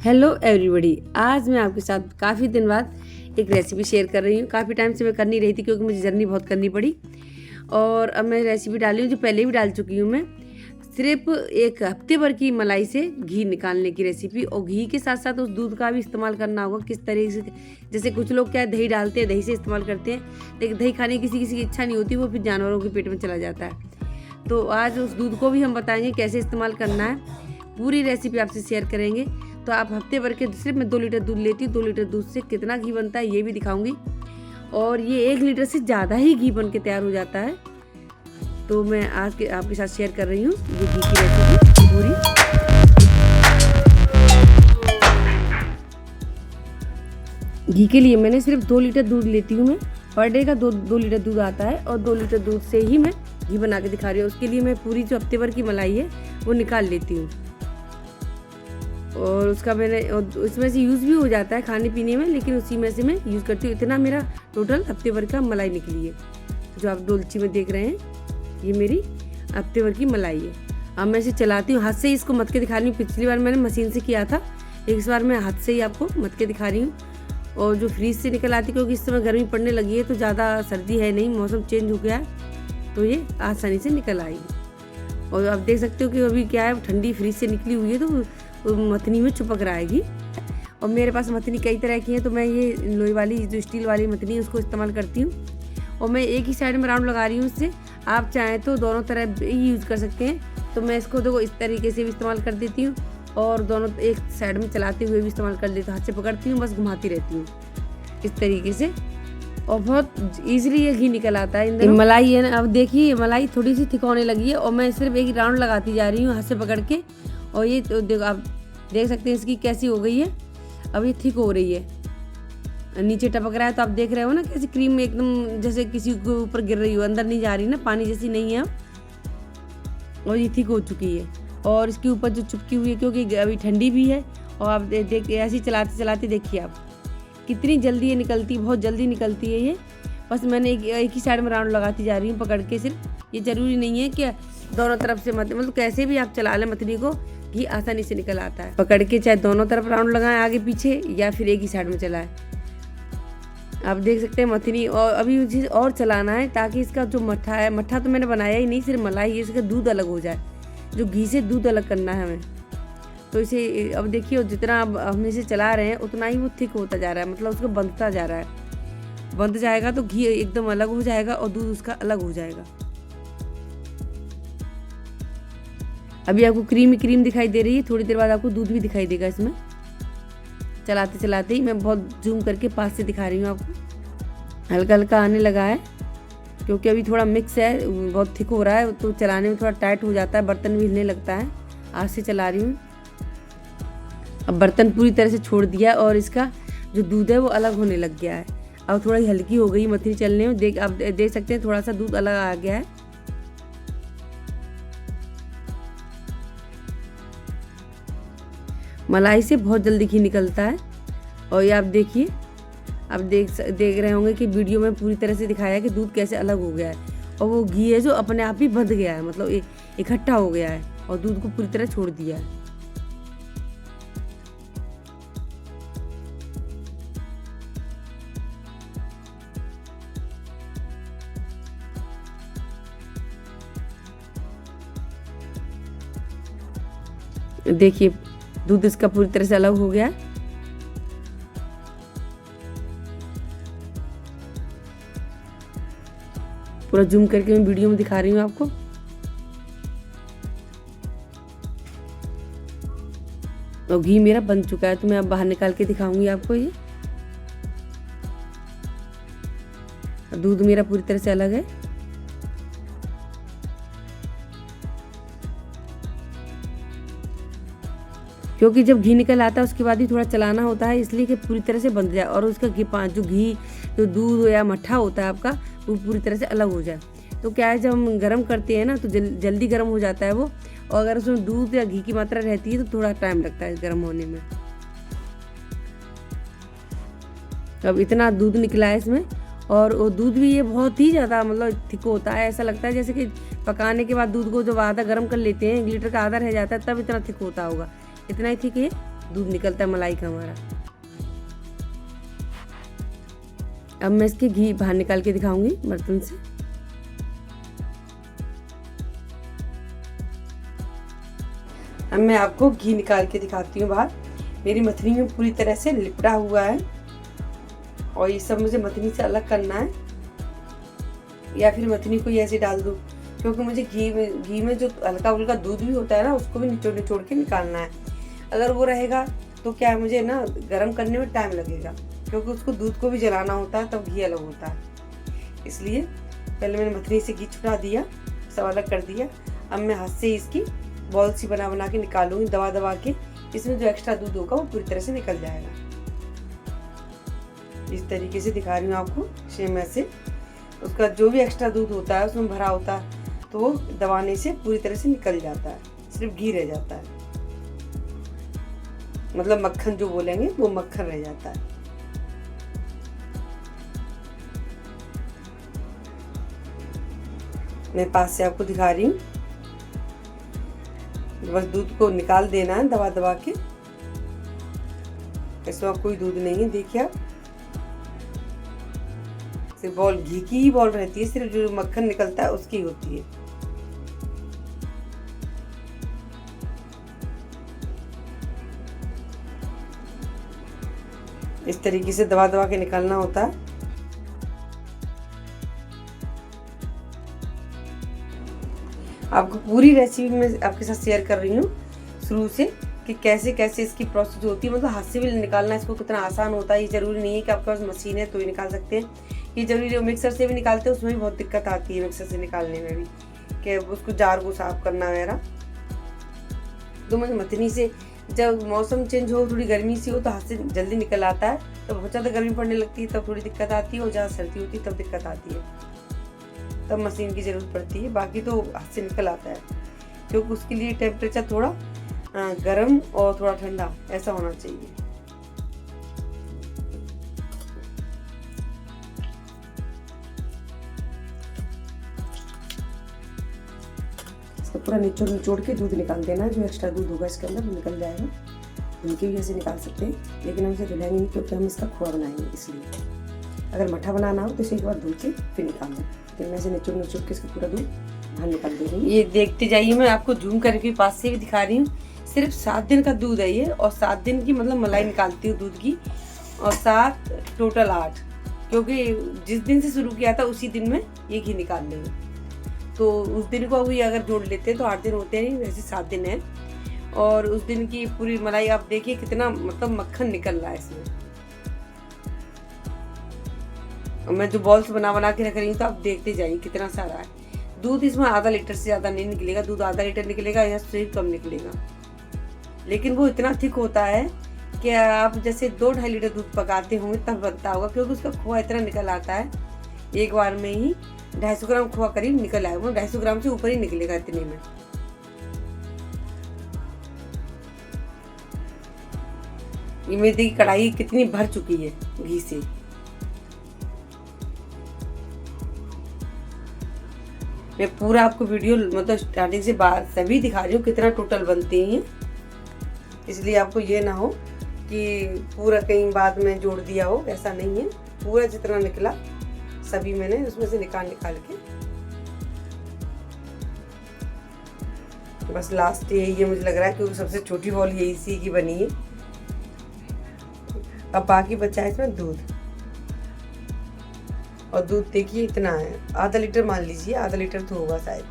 Hello everybody, आज मैं आपके साथ काफ़ी दिन बाद एक रेसिपी शेयर कर रही हूँ। काफ़ी टाइम से मैं कर नहीं रही थी क्योंकि मुझे जर्नी बहुत करनी पड़ी और अब मैं रेसिपी डाली हूँ जो पहले भी डाल चुकी हूँ। मैं सिर्फ एक हफ्ते भर की मलाई से घी निकालने की रेसिपी, और घी के साथ साथ उस दूध का भी इस्तेमाल करना होगा। किस तरीके से, जैसे कुछ लोग क्या दही डालते हैं, दही से इस्तेमाल करते हैं, लेकिन दही खाने की किसी की इच्छा नहीं होती, वो फिर जानवरों के पेट में चला जाता है। तो आज उस दूध को भी हम बताएंगे कैसे इस्तेमाल करना है। पूरी रेसिपी आपसे शेयर करेंगे। तो आप हफ्ते भर के सिर्फ मैं 2 लीटर दूध लेती हूँ। 2 लीटर दूध से कितना घी बनता है ये भी दिखाऊंगी, और ये 1 लीटर से ज़्यादा ही घी बन के तैयार हो जाता है। तो मैं आज आपके साथ शेयर कर रही हूँ ये घी की रेसिपी पूरी। घी के लिए मैंने सिर्फ 2 लीटर दूध लेती हूँ। मैं पर डे का 2 लीटर दूध आता है, और 2 लीटर दूध से ही मैं घी बना के दिखा रही हूँ। उसके लिए मैं पूरी जो हफ्ते भर की मलाई है वो निकाल लेती हूँ, और उसका मैंने इसमें से यूज़ भी हो जाता है खाने पीने में, लेकिन उसी में से मैं यूज़ करती हूँ। इतना मेरा टोटल हफ्ते भर का मलाई निकली है। जो आप डोलची में देख रहे हैं ये मेरी हफ्ते भर की मलाई है। अब मैं इसे चलाती हूँ, हाथ से ही इसको मत के दिखा रही हूँ। पिछली बार मैंने मशीन से किया था, इस बार मैं हाथ से ही आपको मत के दिखा रही हूँ। और जो फ्रीज से निकल आती, क्योंकि इस समय गर्मी पड़ने लगी है तो ज़्यादा सर्दी है नहीं, मौसम चेंज हो गया है, तो ये आसानी से निकल आएगी। और आप देख सकते हो कि अभी क्या है, ठंडी फ्रीज से निकली हुई है तो मथनी में चिपक रहा है। और मेरे पास मथनी कई तरह की है, तो मैं ये लोहे वाली जो स्टील वाली मथनी है उसको इस्तेमाल करती हूँ। और मैं एक ही साइड में राउंड लगा रही हूँ इससे। आप चाहें तो दोनों तरह ही यूज़ कर सकते हैं। तो मैं इसको देखो इस तरीके से भी इस्तेमाल कर देती हूँ, और दोनों एक साइड में चलाते हुए भी इस्तेमाल कर लेती हूँ। हाथ से पकड़ती हूँ, बस घुमाती रहती हूँ इस तरीके से, और बहुत ईजिली ये घी निकल आता है। मलाई है ना, अब देखिए मलाई थोड़ी सी थिक होने लगी है, और मैं सिर्फ एक ही राउंड लगाती जा रही हूँ हाथ से पकड़ के। और ये तो देखो, आप देख सकते हैं इसकी कैसी हो गई है। अब ये थिक हो रही है, नीचे टपक रहा है, तो आप देख रहे हो ना कैसी क्रीम एकदम जैसे किसी के ऊपर गिर रही हो, अंदर नहीं जा रही ना, पानी जैसी नहीं है। और ये थिक हो चुकी है, और इसके ऊपर जो चिपकी हुई है, क्योंकि अभी ठंडी भी है। और आप देख ऐसे ही चलाते चलाते देखिए आप कितनी जल्दी ये निकलती है, बहुत जल्दी निकलती है ये। बस मैंने एक ही साइड में राउंड लगाती जा रही हूँ पकड़ के सिर्फ। ये ज़रूरी नहीं है कि दोनों तरफ से मतलब कैसे भी आप चला लें मथनी को, घी आसानी से निकल आता है। पकड़ के चाहे दोनों तरफ राउंड लगाएं, आगे पीछे, या फिर एक ही साइड में चलाएं। आप देख सकते हैं मथनी। और अभी मुझे और चलाना है ताकि इसका जो मट्ठा है, मट्ठा तो मैंने बनाया ही नहीं, सिर्फ मलाई है, इसका दूध अलग हो जाए। जो घी से दूध अलग करना है हमें, तो इसे अब देखिए जितना अब हम इसे चला रहे हैं उतना ही वो थिक होता जा रहा है, मतलब उसको बंधता जा रहा है। बंध जाएगा तो घी एकदम अलग हो जाएगा और दूध उसका अलग हो जाएगा। अभी आपको क्रीम दिखाई दे रही है, थोड़ी देर बाद आपको दूध भी दिखाई देगा इसमें। चलाते चलाते ही मैं बहुत जूम करके पास से दिखा रही हूँ आपको। हल्का हल्का आने लगा है, क्योंकि अभी थोड़ा मिक्स है, बहुत थिक हो रहा है, तो चलाने में थोड़ा टाइट हो जाता है, बर्तन भी हिलने लगता है। आज से चला रही हूँ। अब बर्तन पूरी तरह से छोड़ दिया, और इसका जो दूध है वो अलग होने लग गया है। अब थोड़ा हल्की हो गई मथनी चलने में। आप देख सकते हैं थोड़ा सा दूध अलग आ गया है। मलाई से बहुत जल्दी घी निकलता है। और ये आप देखिए, आप देख रहे होंगे कि वीडियो में पूरी तरह से दिखाया है कि दूध कैसे अलग हो गया है, और वो घी है जो अपने आप ही बंध गया है, मतलब इकट्ठा हो गया है और दूध को पूरी तरह छोड़ दिया है। देखिए दूध इसका पूरी तरह से अलग हो गया है। पूरा जूम करके मैं वीडियो में दिखा रही हूँ आपको। और घी मेरा बन चुका है, तो मैं अब बाहर निकाल के दिखाऊंगी आपको। ये दूध मेरा पूरी तरह से अलग है। क्योंकि जब घी निकल आता है उसके बाद ही थोड़ा चलाना होता है, इसलिए कि पूरी तरह से बंध जाए, और उसका जो दूध या मट्ठा होता है आपका, वो पूरी तरह से अलग हो जाए। तो क्या है, जब हम गर्म करते हैं ना तो जल्दी गर्म हो जाता है वो, और अगर उसमें दूध या घी की मात्रा रहती है तो थोड़ा टाइम लगता है गर्म होने में। अब इतना दूध निकला है इसमें, और वो दूध भी ये बहुत ही ज़्यादा मतलब थिक होता है। ऐसा लगता है जैसे कि पकाने के बाद दूध को जब आधा गर्म कर लेते हैं, 1 लीटर का आधा रह जाता है, तब इतना थिक होता होगा। इतना ही थिक है। दूध निकलता है मलाई का हमारा। अब मैं इसके घी बाहर निकाल के दिखाऊंगी बर्तन से। अब मैं आपको घी निकाल के दिखाती हूँ बाहर। मेरी मथनी में पूरी तरह से लिपटा हुआ है और ये सब मुझे मथनी से अलग करना है, या फिर मथनी को ऐसे डाल दूँ, क्योंकि मुझे घी में जो हल्का फुल्का दूध भी होता है ना, उसको भी निचोड़ के निकालना है। अगर वो रहेगा तो क्या है, मुझे ना गर्म करने में टाइम लगेगा, क्योंकि उसको दूध को भी जलाना होता है, तब घी अलग होता है। इसलिए पहले मैंने मथनी से घी छुड़ा दिया, सब अलग कर दिया। अब मैं हाथ से इसकी बॉल सी बना के निकालूंगी, दबा के। इसमें जो एक्स्ट्रा दूध होगा वो पूरी तरह से निकल जाएगा। इस तरीके से दिखा रही हूँ आपको, सेम ऐसे। उसका जो भी एक्स्ट्रा दूध होता है उसमें भरा होता है, तो वो दबाने से पूरी तरह से निकल जाता है, सिर्फ घी रह जाता है। मतलब मक्खन जो बोलेंगे वो मक्खन रह जाता है। मैं पास से आपको दिखा रही हूँ, बस दूध को निकाल देना है दबा के। इसमें कोई दूध नहीं है, देखिए आप, सिर्फ बॉल घी की ही बॉल रहती है, सिर्फ जो मक्खन निकलता है उसकी होती है। इस तरीके से दबा के निकालना होता है। आपको पूरी रेसिपी मैं आपके साथ शेयर कर रही हूँ शुरू से, कि कैसे कैसे इसकी प्रोसेस होती है। मतलब हाथ से भी निकालना इसको कितना आसान होता है। ये जरूरी नहीं है कि आपके पास मशीन है तो ही निकाल सकते हैं, ये जरूरी है। मिक्सर से भी निकालते हैं, उसमें भी बहुत दिक्कत आती है मिक्सर से निकालने में भी, कि उसको जार को साफ करना वगैरह। तो मुझे मथनी से, जब मौसम चेंज हो, थोड़ी गर्मी सी हो, तो हाथ से जल्दी निकल आता है। तो बहुत ज़्यादा गर्मी पड़ने लगती है तब थोड़ी दिक्कत आती है, और जहाँ सर्दी होती है तब दिक्कत आती है, तब मशीन की ज़रूरत पड़ती है। बाकी तो हाथ से निकल आता है, क्योंकि उसके लिए टेम्परेचर थोड़ा गर्म और थोड़ा ठंडा ऐसा होना चाहिए। इसको पूरा निचोड़ के दूध निकाल देना है। जो एक्स्ट्रा दूध होगा इसके अंदर वो निकल जाएगा। धुल के भी ऐसे निकाल सकते हैं, लेकिन हम इसे धुलेंगे नहीं, क्योंकि हम इसका खोआ बनाएंगे। इसलिए अगर मठा बनाना हो तो इसे एक बार धुल के फिर निकाल दें। लेकिन मैं इसे निचोड़ के इसका पूरा दूध बाहर निकाल दे रही हूँ। ये देखते जाइए, मैं आपको जूम करके पास से भी दिखा रही हूँ। सिर्फ 7 दिन का दूध है ये, और 7 दिन की मतलब मलाई निकालती हूँ दूध की, और 7 टोटल 8, क्योंकि जिस दिन से शुरू किया था उसी दिन में ये घी निकाल लेंगे। तो उस दिन को भी अगर जोड़ लेते हैं तो 8 दिन होते हैं, वैसे 7 दिन है। और उस दिन की पूरी मलाई आप देखिए कितना मतलब मक्खन निकल रहा है इसमें। और मैं जो बॉल्स बना के रख रही हूँ, तो आप देखते जाइए कितना सारा है दूध। इसमें आधा लीटर से ज़्यादा नहीं निकलेगा दूध, आधा लीटर निकलेगा या से कम निकलेगा। लेकिन वो इतना थिक होता है कि आप जैसे 2-2.5 लीटर दूध पकाते होंगे तब बनता होगा, क्योंकि उसका खोआ इतना निकल आता है। एक बार में ही 250 ग्राम खोआ करीब निकल आएगा, वो 250 ग्राम से ऊपर ही निकलेगा इतने में। ये मेरी देखिए कढ़ाई कितनी भर चुकी है घी से। मैं पूरा आपको वीडियो मतलब स्टार्टिंग से बाहर सभी दिखा रही हूँ कितना टोटल बनते हैं, इसलिए आपको ये ना हो कि पूरा कहीं बाद में जोड़ दिया हो, ऐसा नहीं है। पूरा जितना निकला सभी मैंने उसमें से निकाल के, बस लास्ट यही है मुझे लग रहा है, क्योंकि सबसे छोटी बॉल यही इसी की बनी है। अब बाकी बचा है इसमें दूध, और दूध देखिए इतना है, आधा लीटर मान लीजिए, आधा लीटर तो होगा शायद,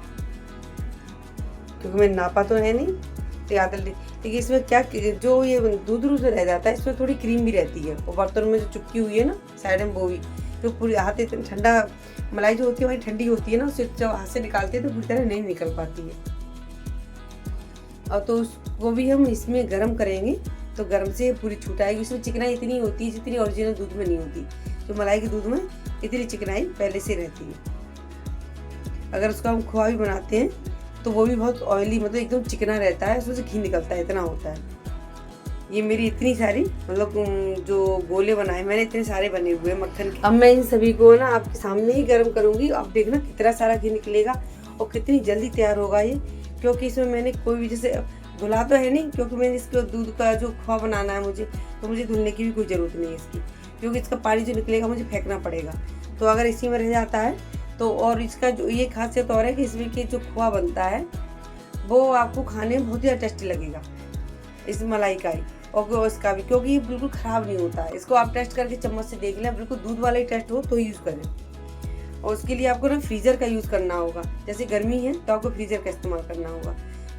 क्योंकि मैंने नापा तो है नहीं। तो आधा लीटर, लेकिन इसमें क्या, जो ये दूध रह जाता है इसमें थोड़ी क्रीम भी रहती है, और बर्तन में जो चुपकी हुई है ना साइड में, वो भी जो पूरी हाथ इतना ठंडा, मलाई जो होती है वही ठंडी होती है ना, उससे जब हाथ से निकालते हैं तो पूरी तरह नहीं निकल पाती है। और तो उसको भी हम इसमें गर्म करेंगे तो गर्म से पूरी छूट आएगी। इसमें चिकनाई इतनी होती है जितनी ओरिजिनल दूध में नहीं होती। जो मलाई के दूध में इतनी चिकनाई पहले से रहती है। अगर उसका हम खोआ भी बनाते हैं तो वो भी बहुत ऑयली, मतलब एकदम चिकना रहता है, उसमें से घी निकलता है, इतना होता है। ये मेरी इतनी सारी मतलब जो गोले बनाए मैंने, इतने सारे बने हुए मक्खन के। अब मैं इन सभी को ना आपके सामने ही गर्म करूँगी। आप देखना कितना सारा घी निकलेगा और कितनी जल्दी तैयार होगा ये, क्योंकि इसमें मैंने कोई भी जैसे धुला तो है नहीं, क्योंकि मैंने इसको दूध का जो खोआ बनाना है मुझे, तो मुझे धुलने की भी कोई ज़रूरत नहीं है इसकी, क्योंकि इसका पानी जो निकलेगा मुझे फेंकना पड़ेगा। तो अगर इसी में रह जाता है तो, और इसका जो ये खासियत और है कि इसमें के जो खोआ बनता है वो आपको खाने में बहुत ही टेस्टी लगेगा, इस मलाई का ही और इसका भी, क्योंकि ये बिल्कुल ख़राब नहीं होता है। इसको आप टेस्ट करके चम्मच से देख लें, बिल्कुल दूध वाला ही टेस्ट हो तो ही यूज़ करें। और उसके लिए आपको ना फ्रीज़र का यूज़ करना होगा, जैसे गर्मी है तो आपको फ्रीज़र का इस्तेमाल करना होगा,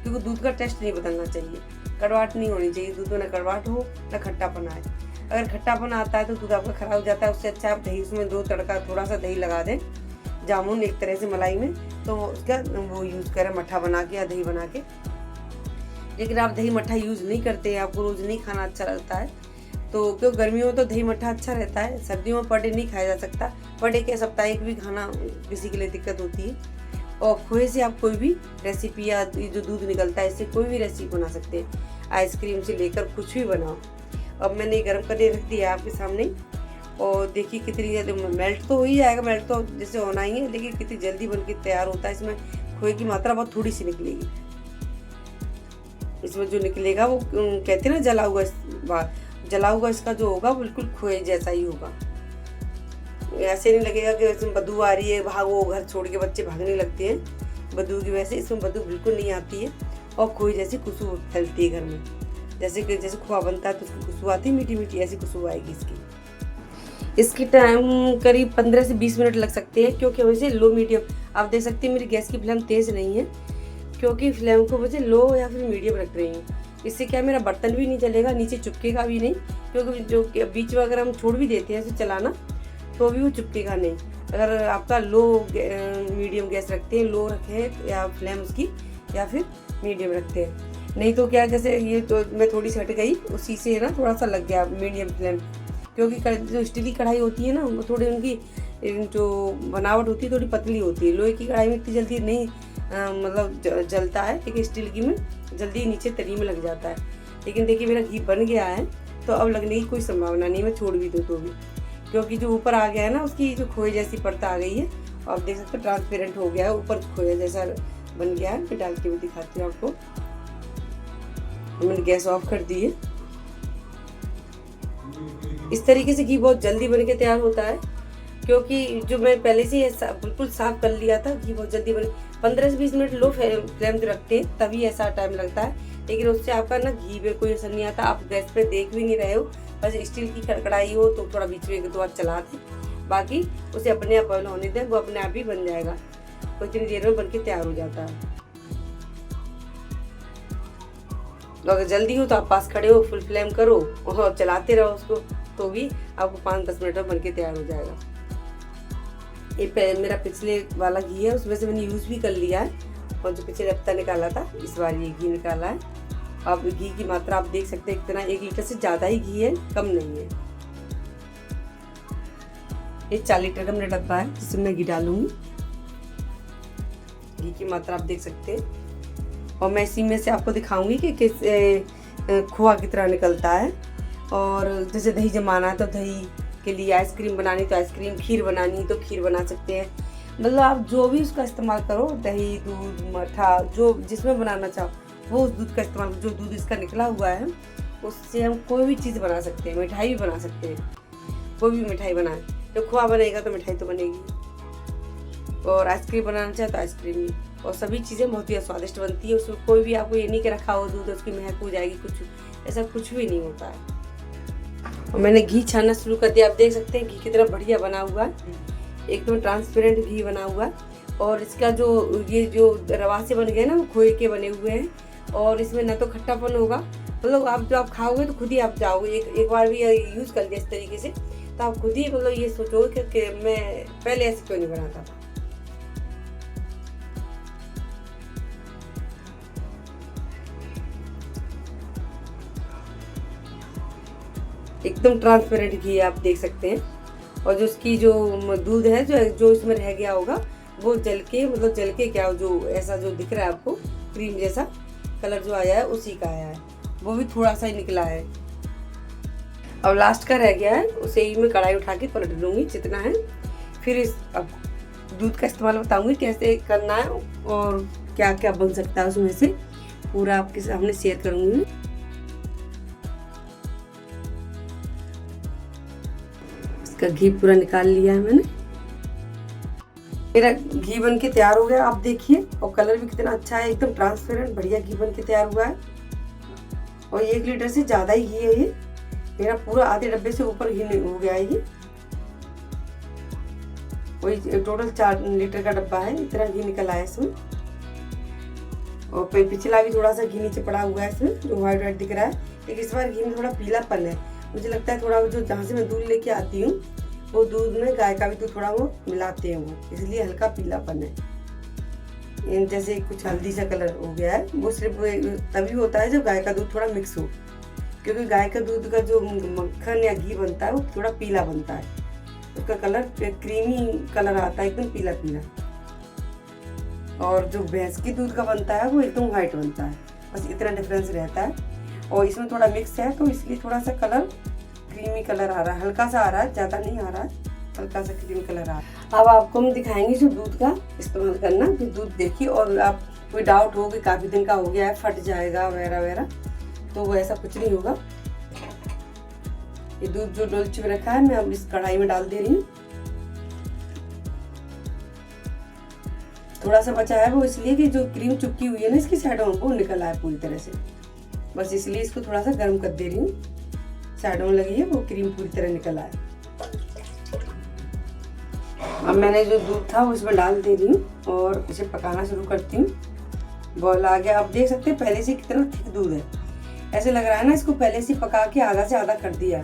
क्योंकि दूध का टेस्ट नहीं बदलना चाहिए, कड़वाहट नहीं होनी चाहिए, दूध में ना कड़वाहट हो ना खट्टापन आए। अगर खट्टापन आता है तो दूध आपका ख़राब हो जाता है। उससे अच्छा आप दही उसमें 2 तड़का थोड़ा सा दही लगा दें, जामुन एक तरह से मलाई में, तो उसका वो यूज़ करें मट्ठा बना के या दही बना के। लेकिन आप दही मट्ठा यूज़ नहीं करते, आपको रोज़ नहीं खाना अच्छा लगता है, तो क्यों गर्मियों में तो दही मट्ठा अच्छा रहता है, सर्दियों में पर डे नहीं खाया जा सकता, पर डे के साप्ताहिक भी खाना किसी के लिए दिक्कत होती है। और खोए से आप कोई भी रेसिपी या जो दूध निकलता है इससे कोई भी रेसिपी बना सकते हैं, आइसक्रीम से लेकर कुछ भी बनाओ। अब मैंने गर्म करने रख दिया है आपके सामने, और देखिए कितनी जल्दी मेल्ट तो हो ही जाएगा, मेल्ट तो जैसे होना ही है, लेकिन कितनी जल्दी बन के तैयार होता है। इसमें खोए की मात्रा बहुत थोड़ी सी निकलेगी, इसमें जो निकलेगा वो कहते हैं ना जला हुआ इसका जो होगा बिल्कुल खोए जैसा ही होगा। ऐसे नहीं लगेगा कि इसमें बदबू आ रही है, भागो, घर छोड़ के बच्चे भागने लगते हैं बदबू की वजह से, इसमें बदबू बिल्कुल नहीं आती है और खोए जैसी खुशबू फैलती है घर में, जैसे खोआ बनता है तो उसकी खुशबू आती है, मीठी मीठी ऐसी खुशबू आएगी इसकी टाइम करीब 15 से 20 मिनट लग सकते हैं, क्योंकि वैसे लो मीडियम आप देख सकते हैं मेरी गैस की फ्लेम तेज़ नहीं है, क्योंकि फ्लेम को मुझे लो या फिर मीडियम रख रही हूँ। इससे क्या मेरा बर्तन भी नहीं जलेगा, नीचे चिपकेगा भी नहीं, क्योंकि जो बीच में अगर हम छोड़ भी देते हैं ऐसे चलाना तो भी वो चिपकेगा नहीं। अगर आपका लो मीडियम गैस रखते हैं, लो रखें या फ्लेम उसकी, या फिर मीडियम रखते हैं, नहीं तो क्या जैसे ये तो मैं थोड़ी सी हट गई उसी से ना थोड़ा सा लग गया मीडियम फ्लेम, क्योंकि जो स्टील की कढ़ाई होती है ना वो थोड़ी उनकी जो बनावट होती है थोड़ी पतली होती है, लोहे की कढ़ाई में इतनी जल्दी नहीं मतलब जलता है, लेकिन स्टील की में जल्दी नीचे तरी में लग जाता है। लेकिन देखिए मेरा घी बन गया है, तो अब लगने की कोई संभावना नहीं, मैं छोड़ भी दूँ तो भी, क्योंकि जो ऊपर आ गया है ना उसकी जो खोए जैसी परत आ गई है, और आप देख सकते हो ट्रांसपेरेंट हो गया है, ऊपर खोए जैसा बन गया है। मैं डाल के भी दिखाती हूँ आपको। मैंने गैस ऑफ कर दी है। इस तरीके से घी बहुत जल्दी बन के तैयार होता है, क्योंकि जो मैं पहले से बिल्कुल साफ कर लिया था, घी बहुत जल्दी बन 15 से 20 मिनट लो फ्लेम पे रखते हैं तभी ऐसा टाइम लगता है, लेकिन उससे आपका ना घी में कोई असर नहीं आता। आप गैस पे देख भी नहीं रहे हो, बस स्टील की कढ़ाई हो तो थोड़ा बीच में 1-2 बार चला दें, बाकी उसे अपने आप बॉयल होने दें, वो अपने आप ही बन जाएगा, कुछ इतनी देर में बन के तैयार हो जाता है। तो अगर जल्दी हो तो आप पास खड़े हो, फुल फ्लेम करो और चलाते रहो उसको, तो भी आपको 5-10 मिनट में बन के तैयार हो जाएगा। ये मेरा पिछले वाला घी है, उसमें से मैंने यूज़ भी कर लिया है, और जो पिछले हफ्ता निकाला था इस बार ये घी निकाला है। अब घी की मात्रा आप देख सकते हैं कितना, 1 लीटर से ज़्यादा ही घी है, कम नहीं है। ये 4 लीटर का मेरा डब्बा है जिसमें मैं घी डालूंगी। घी की मात्रा आप देख सकते हैं, और मैं इसी में से आपको दिखाऊंगी कि किस खोआ की तरह निकलता है। और जैसे दही जमाना है तो दही के लिए, आइसक्रीम बनानी तो आइसक्रीम, खीर बनानी तो खीर बना सकते हैं, मतलब आप जो भी उसका इस्तेमाल करो, दही, दूध, मट्ठा, जो जिसमें बनाना चाहो वो उस दूध का इस्तेमाल, जो दूध इसका निकला हुआ है उससे हम कोई भी चीज़ बना सकते हैं, मिठाई भी बना सकते हैं, कोई भी मिठाई बनाए। जब खोआ बनेगा तो मिठाई तो बनेगी, और आइसक्रीम बनाना चाहे तो आइसक्रीम भी, और सभी चीज़ें बहुत ही स्वादिष्ट बनती है। उसमें कोई भी आपको ये नहीं कि रखा हो दूध उसकी महक हो जाएगी, कुछ ऐसा कुछ भी नहीं होता है। और मैंने घी छानना शुरू कर दिया, आप देख सकते हैं घी कितना बढ़िया बना हुआ है, एकदम ट्रांसपेरेंट घी बना हुआ है। और इसका जो ये जो रवा से बन गए ना वो खोए के बने हुए हैं, और इसमें ना तो खट्टापन होगा, मतलब आप जो आप खाओगे तो खुद ही आप जाओगे, एक बार भी यूज़ कर लिया इस तरीके से तो आप खुद ही मतलब ये सोचोगे कि मैं पहले ऐसे क्यों नहीं बनाता था। एकदम ट्रांसपेरेंट घी आप देख सकते हैं, और जो उसकी जो दूध है जो इसमें रह गया होगा वो जल के क्या जो ऐसा जो दिख रहा है आपको क्रीम जैसा कलर जो आया है उसी का आया है, वो भी थोड़ा सा ही निकला है। अब लास्ट का रह गया है, उसे ही मैं कढ़ाई उठा के पलट लूँगी जितना है, फिर अब दूध का इस्तेमाल बताऊँगी कैसे करना है और क्या क्या बन सकता है उसमें से। पूरा आपके सामने शेयर करूंगी। इसका घी पूरा निकाल लिया है मैंने। मेरा घी बन के तैयार हो गया, आप देखिए, और कलर भी कितना अच्छा है, एकदम ट्रांसपेरेंट बढ़िया घी बन के तैयार हुआ है। और 1 लीटर से ज़्यादा ही घी है ये, मेरा पूरा आधे डब्बे से ऊपर घी हो गया है ये। वही टोटल 4 लीटर का डब्बा है, इतना घी निकल आया इसमें। और पिछला भी थोड़ा सा घी नीचे पड़ा हुआ है इसमें, जो व्हाइट व्हाइट दिख रहा है, लेकिन इस बार घी में थोड़ा पीलापन है। मुझे लगता है थोड़ा जो जहाँ से मैं दूध लेके आती हूँ वो दूध में गाय का भी दूध थोड़ा वो मिलाते हैं वो, इसलिए हल्का पीलापन है। जैसे कुछ हल्दी सा कलर हो गया है, वो सिर्फ तभी होता है जब गाय का दूध थोड़ा मिक्स हो, क्योंकि गाय का दूध का जो मक्खन या घी बनता है वो थोड़ा पीला बनता है, उसका कलर क्रीमी कलर आता है, एकदम पीला पीला। और जो भैंस की दूध का बनता है वो एकदम व्हाइट बनता है, बस इतना डिफरेंस रहता है। और इसमें थोड़ा मिक्स है तो इसलिए थोड़ा सा कलर क्रीमी कलर आ रहा है, हल्का सा आ रहा है, ज़्यादा नहीं आ रहा है, हल्का सा क्रीमी कलर आ रहा है। अब आपको हम दिखाएंगे जो दूध का इस्तेमाल करना, फिर दूध देखिए। और आप कोई डाउट हो कि काफ़ी दिन का हो गया है, फट जाएगा वगैरह वगैरह, तो वो ऐसा कुछ नहीं होगा। ये दूध जो डोलची में रखा है मैं अब इस कढ़ाई में डाल दे रही हूँ। थोड़ा सा बचा है वो इसलिए कि जो क्रीम चुपकी हुई है ना इसकी साइडों में, वो निकल आया पूरी तरह से, बस इसलिए इसको थोड़ा सा गर्म कर दे रही हूँ। साइडों में लगी है वो क्रीम पूरी तरह निकल आए। अब मैंने जो दूध था वो इसमें डाल दे रही हूँ और इसे पकाना शुरू करती हूँ। बॉयल आ गया, आप देख सकते हैं पहले से कितना थिक दूध है, ऐसे लग रहा है ना इसको पहले से पका के आधा से आधा कर दिया,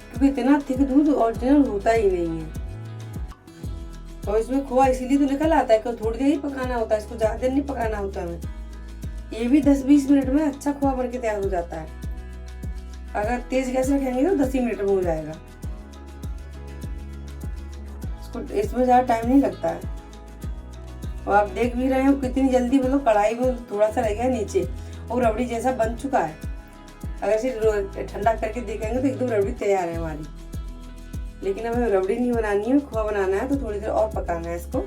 क्योंकि इतना थिक दूध ओरिजिनल होता ही नहीं है। और इसमें खोआ इसीलिए तो निकल आता है कि थोड़ी देर ही पकाना होता है, इसको ज़्यादा देर नहीं पकाना होता है। ये भी 10-20 मिनट में अच्छा खोआ बन के तैयार हो जाता है। अगर तेज गैस रखेंगे तो 10 ही मिनट में हो जाएगा, इसमें ज़्यादा टाइम नहीं लगता है। और आप देख भी रहे हो कितनी जल्दी, मतलब कढ़ाई में थोड़ा सा रह गया नीचे और रबड़ी जैसा बन चुका है। अगर इसे ठंडा करके देखेंगे तो एकदम रबड़ी तैयार है हमारी, लेकिन हमें रबड़ी नहीं बनानी है, खोआ बनाना है, तो थोड़ी देर और पकाना है इसको।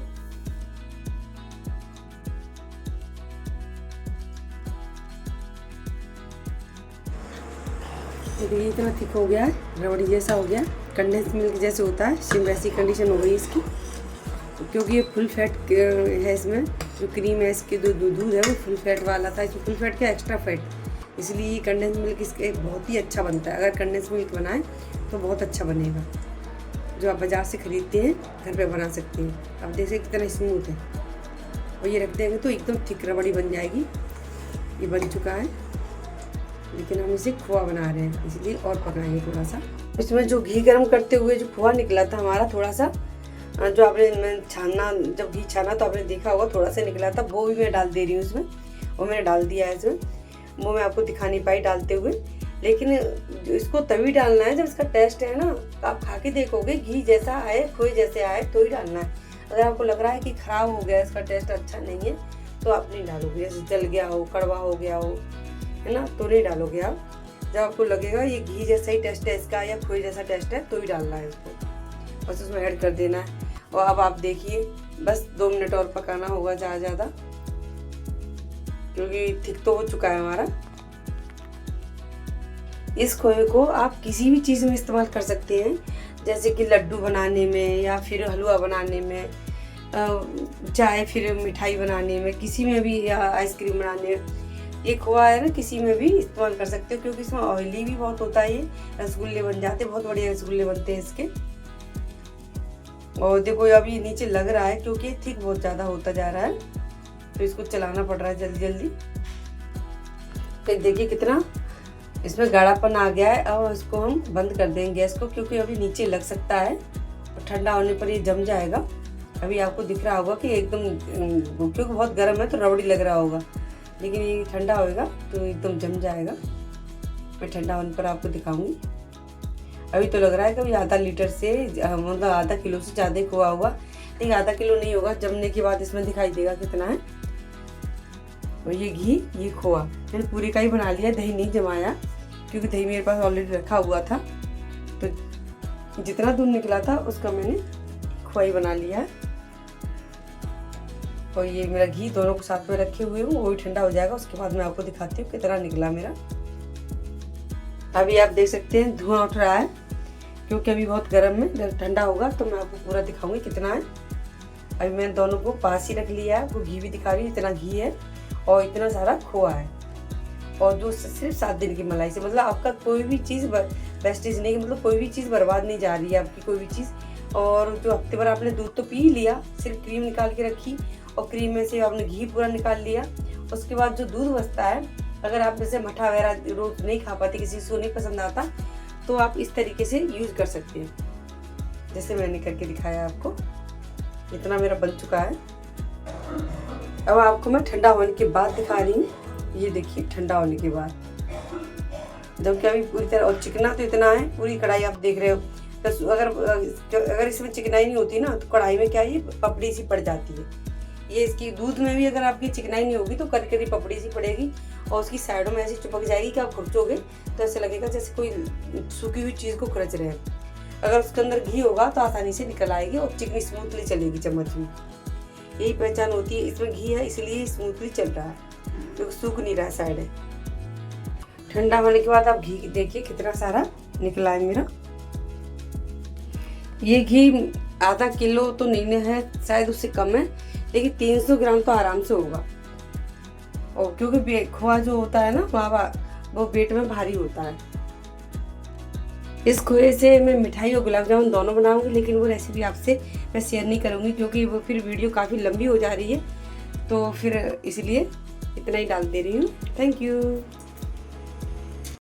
देखिए इतना थिक हो गया है, रबड़ी जैसा हो गया, कंडेंस मिल्क जैसे होता है सेम वैसी कंडीशन हो गई इसकी। क्योंकि ये फुल फैट है, इसमें जो क्रीम है इसके दूध है वो फुल फैट वाला था, इसमें फुल फैट क्या एक्स्ट्रा फैट, इसलिए ये कंडेंस मिल्क इसके बहुत ही अच्छा बनता है। अगर कंडेंस मिल्क बनाएं तो बहुत अच्छा बनेगा, जो आप बाज़ार से ख़रीदते हैं घर पे बना सकते हैं। अब देखिए कितना स्मूथ है, और ये रख देंगे तो एकदम थिक रबड़ी बन जाएगी। ये बन चुका है, लेकिन हम इसे खोआ बना रहे हैं इसलिए और पकाएंगे थोड़ा सा। इसमें जो घी गर्म करते हुए जो खोआ निकला था हमारा, थोड़ा सा जो आपने छाना, जब घी छाना तो आपने देखा होगा थोड़ा सा निकला था, वो भी मैं डाल दे रही हूँ इसमें। वो मैंने डाल दिया है इसमें, वो मैं आपको दिखा नहीं पाई डालते हुए, लेकिन इसको तभी डालना है जब इसका टेस्ट है ना, तो आप खा के देखोगे घी जैसा आए, खोए जैसे आए तो ही डालना है। अगर आपको लग रहा है कि ख़राब हो गया, इसका टेस्ट अच्छा नहीं है, तो आप नहीं डालोगे। जैसे जल गया हो, कड़वा हो गया हो, है ना, तो नहीं डालोगे आप। जब आपको लगेगा ये घी जैसा ही टेस्ट है इसका या खोए जैसा टेस्ट है, तो ही डालना है इसको, बस उसमें ऐड कर देना है। और अब आप देखिए बस 2 मिनट और पकाना होगा ज़्यादा, क्योंकि थिक तो हो चुका है हमारा। इस खोए को आप किसी भी चीज़ में इस्तेमाल कर सकते हैं, जैसे कि लड्डू बनाने में या फिर हलवा बनाने में, चाहे फिर मिठाई बनाने में, किसी में भी, या आइसक्रीम बनाने में। ये खोआ है ना, किसी में भी इस्तेमाल कर सकते हो, क्योंकि इसमें ऑयली भी बहुत होता है। ये रसगुल्ले बन जाते हैं, बहुत बढ़िया रसगुल्ले बनते हैं इसके। और देखो अभी नीचे लग रहा है क्योंकि थिक बहुत ज़्यादा होता जा रहा है, तो इसको चलाना पड़ रहा है जल्दी जल्दी। फिर देखिए कितना इसमें गाढ़ापन आ गया है। अब इसको हम बंद कर देंगे गैस को, क्योंकि अभी नीचे लग सकता है और ठंडा होने पर ये जम जाएगा। अभी आपको दिख रहा होगा कि एकदम, क्योंकि बहुत गर्म है तो रबड़ी लग रहा होगा, लेकिन ये ठंडा होएगा तो एकदम जम जाएगा। मैं ठंडा होने पर आपको दिखाऊंगी। अभी तो लग रहा है कि आधा लीटर से, मतलब आधा किलो से ज़्यादा ही खोआ हुआ, लेकिन आधा किलो नहीं होगा, जमने के बाद इसमें दिखाई देगा कितना है। और ये घी, ये खोआ मैंने पूरे का ही बना लिया, दही नहीं जमाया, क्योंकि दही मेरे पास ऑलरेडी रखा हुआ था, तो जितना दूध निकला था उसका मैंने खोआ ही बना लिया है। और ये मेरा घी दोनों को साथ में रखे हुए हूँ, वो भी ठंडा हो जाएगा। उसके बाद मैं आपको दिखाती हूँ कितना निकला मेरा। अभी आप देख सकते हैं धुआं उठ रहा है, क्योंकि अभी बहुत गर्म है। जब ठंडा होगा तो मैं आपको पूरा दिखाऊंगी कितना है। अभी मैंने दोनों को पास ही रख लिया है, आपको घी भी दिखा रही हूँ। इतना घी है और इतना सारा खोआ है, और जो सिर्फ 7 दिन की मलाई से, मतलब आपका कोई भी चीज़ वेस्टेज नहीं, मतलब कोई भी चीज़ बर्बाद नहीं जा रही है आपकी कोई भी चीज़। और जो हफ्ते भर आपने दूध तो पी ही लिया, सिर्फ क्रीम निकाल के रखी और क्रीम में से आपने घी पूरा निकाल लिया। उसके बाद जो दूध बचता है, अगर आप जैसे मठा वगैरह रोज नहीं खा पाते, किसी को नहीं पसंद आता, तो आप इस तरीके से यूज़ कर सकते हैं, जैसे मैंने करके दिखाया आपको। इतना मेरा बन चुका है। अब आपको मैं ठंडा होने के बाद दिखा रही हूँ। ये देखिए ठंडा होने के बाद, जबकि अभी पूरी तरह, और चिकना तो इतना है, पूरी कढ़ाई आप देख रहे हो। तो अगर इसमें चिकनाई नहीं होती ना, तो कढ़ाई में क्या ये पपड़ी सी पड़ जाती है। ये इसकी दूध में भी अगर आपकी चिकनाई नहीं होगी तो करी करी पपड़ी सी पड़ेगी, और उसकी साइडों में ऐसी चिपक जाएगी कि आप खुरचोगे तो ऐसे लगेगा जैसे कोई सूखी हुई चीज़ को खुरच रहे हैं। अगर उसके अंदर घी होगा तो आसानी से निकल आएगी और चिकनी स्मूथली चलेगी चम्मच में। यही पहचान होती है, इसमें घी है इसलिए स्मूथली चल रहा है, क्योंकि सूख नहीं रहा साइड है। ठंडा होने के बाद आप घी देखिए कितना सारा निकला है मेरा। ये घी आधा किलो तो नहीं है, शायद उससे कम है, लेकिन 300 ग्राम तो आराम से होगा। और क्योंकि खोआ जो होता है ना मावा, वो पेट में भारी होता है। इस खोए से मैं मिठाई और गुलाब जामुन दोनों बनाऊंगी, लेकिन वो रेसिपी आपसे मैं शेयर नहीं करूंगी, क्योंकि वो फिर वीडियो काफ़ी लंबी हो जा रही है, तो फिर इसलिए इतना ही डाल दे रही हूँ। Thank you.